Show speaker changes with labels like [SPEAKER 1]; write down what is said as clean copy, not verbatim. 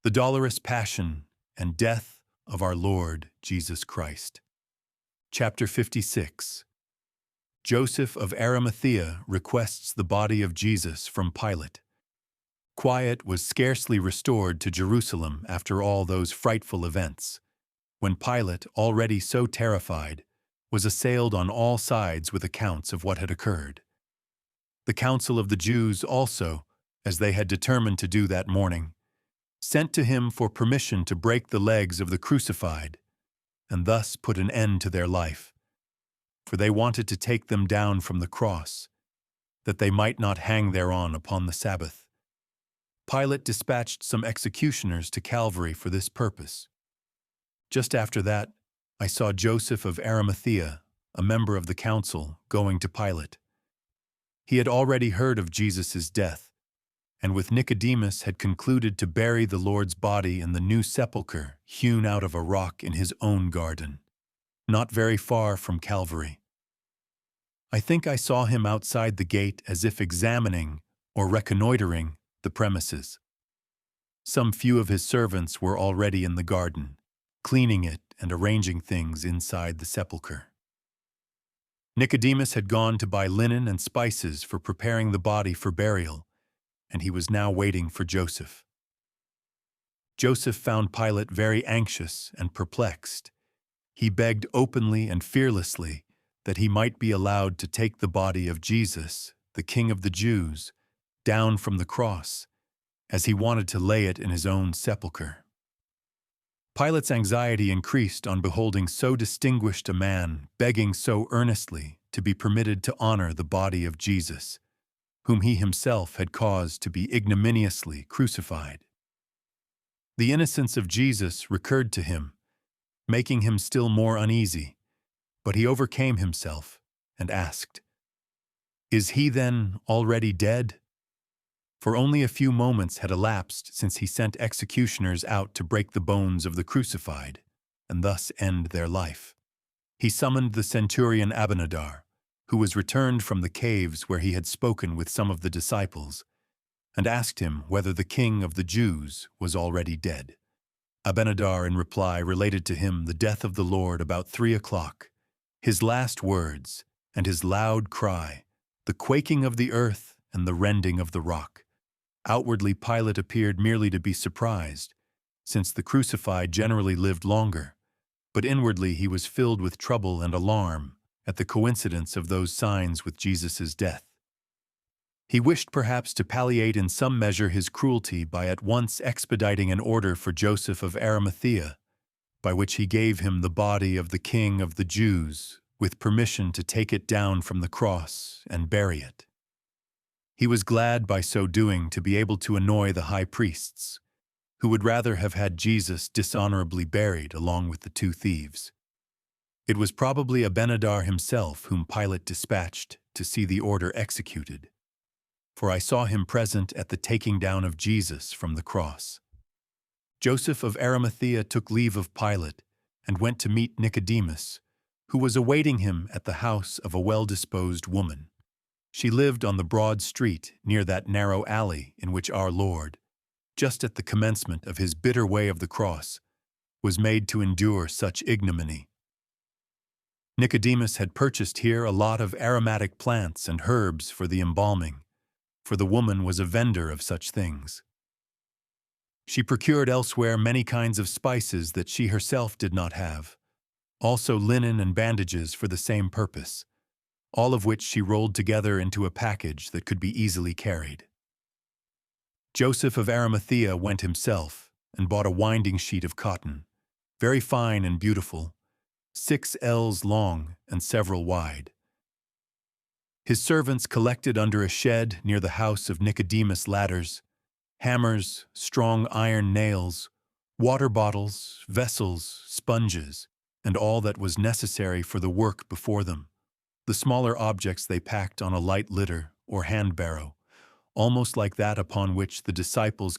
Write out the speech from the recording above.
[SPEAKER 1] The dolorous passion and death of our Lord Jesus Christ. Chapter 56. Joseph of Arimathea requests the body of Jesus from Pilate. Quiet was scarcely restored to Jerusalem after all those frightful events, when Pilate, already so terrified, was assailed on all sides with accounts of what had occurred. The council of the Jews also, as they had determined to do that morning, sent to him for permission to break the legs of the crucified, and thus put an end to their life, for they wanted to take them down from the cross, that they might not hang thereon upon the Sabbath. Pilate dispatched some executioners to Calvary for this purpose. Just after that, I saw Joseph of Arimathea, a member of the council, going to Pilate. He had already heard of Jesus' death, and with Nicodemus had concluded to bury the Lord's body in the new sepulchre hewn out of a rock in his own garden, not very far from Calvary. I think I saw him outside the gate as if examining or reconnoitering the premises. Some few of his servants were already in the garden, cleaning it and arranging things inside the sepulchre. Nicodemus had gone to buy linen and spices for preparing the body for burial, and he was now waiting for Joseph. Joseph found Pilate very anxious and perplexed. He begged openly and fearlessly that he might be allowed to take the body of Jesus, the King of the Jews, down from the cross, as he wanted to lay it in his own sepulchre. Pilate's anxiety increased on beholding so distinguished a man begging so earnestly to be permitted to honor the body of Jesus, whom he himself had caused to be ignominiously crucified. The innocence of Jesus recurred to him, making him still more uneasy, but he overcame himself and asked, "Is he then already dead?" For only a few moments had elapsed since he sent executioners out to break the bones of the crucified, and thus end their life. He summoned the centurion Abinadar, who was returned from the caves where he had spoken with some of the disciples, and asked him whether the King of the Jews was already dead. Abinadar in reply related to him the death of the Lord about 3:00, his last words, and his loud cry, the quaking of the earth and the rending of the rock. Outwardly, Pilate appeared merely to be surprised, since the crucified generally lived longer, but inwardly he was filled with trouble and alarm at the coincidence of those signs with Jesus' death. He wished perhaps to palliate in some measure his cruelty by at once expediting an order for Joseph of Arimathea, by which he gave him the body of the King of the Jews, with permission to take it down from the cross and bury it. He was glad by so doing to be able to annoy the high priests, who would rather have had Jesus dishonorably buried along with the two thieves. It was probably Abinadar himself whom Pilate dispatched to see the order executed, for I saw him present at the taking down of Jesus from the cross. Joseph of Arimathea took leave of Pilate and went to meet Nicodemus, who was awaiting him at the house of a well-disposed woman. She lived on the broad street near that narrow alley in which our Lord, just at the commencement of his bitter way of the cross, was made to endure such ignominy. Nicodemus had purchased here a lot of aromatic plants and herbs for the embalming, for the woman was a vendor of such things. She procured elsewhere many kinds of spices that she herself did not have, also linen and bandages for the same purpose, all of which she rolled together into a package that could be easily carried. Joseph of Arimathea went himself and bought a winding sheet of cotton, very fine and beautiful, 6 ells long and several wide. His servants collected under a shed near the house of Nicodemus ladders, hammers, strong iron nails, water bottles, vessels, sponges, and all that was necessary for the work before them. The smaller objects they packed on a light litter or hand barrow, almost like that upon which the disciples